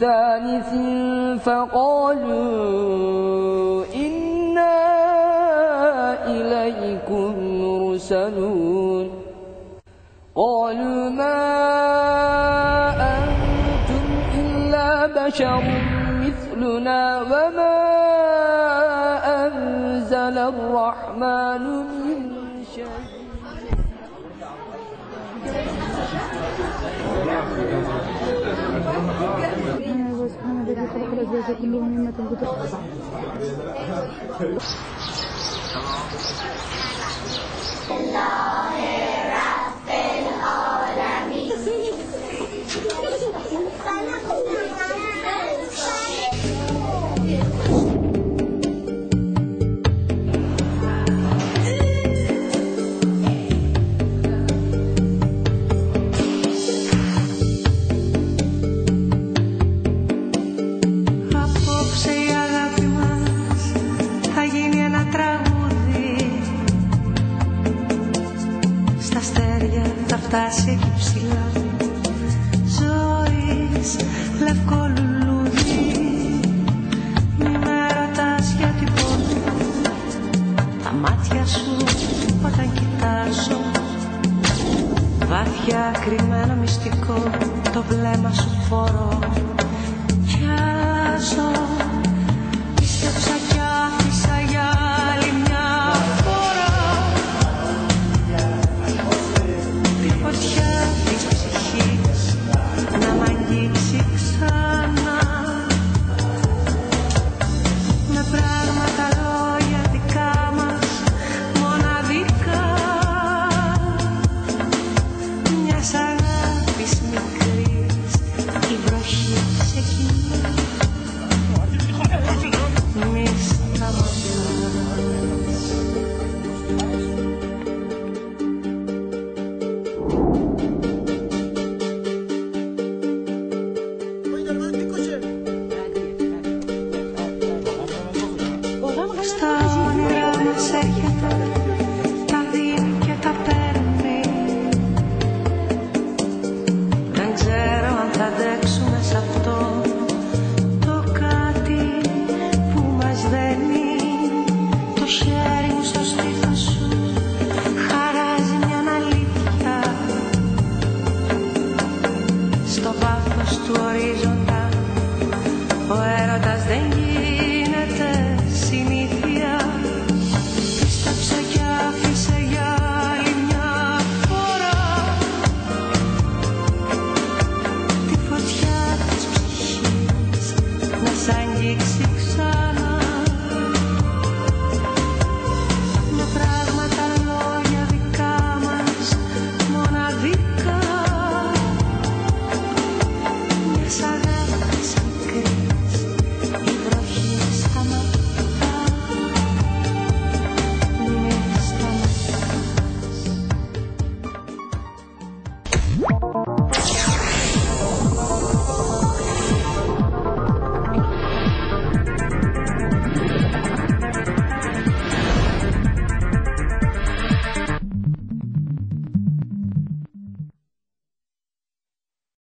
ثالث فقالوا إنا إليكم مرسلون قالوا ما أنتم إلا بشر مثلنا وما أنزل الرحمن من شيء. سبحان الذي خلق الأزواج كلها مما تنبت الأرض. Φτάσει εκεί ψηλά ζωής λευκό λουλούδι. Μη με ρωτάς γιατί πονώ τα μάτια σου όταν κοιτάζω. Βάθια κρυμμένο μυστικό το βλέμμα σου φορώ κι αλλάζω. Πίστεψα κι άφησα για άλλη μια φορά φωτιά της ψυχής να μ' αγγίξει ξανά με πράγματα λόγια δικά μας μοναδικά μιας αγάπης μικρής η βροχή σε κοινή μη σταματάς. Στα όνειρά μας έρχεται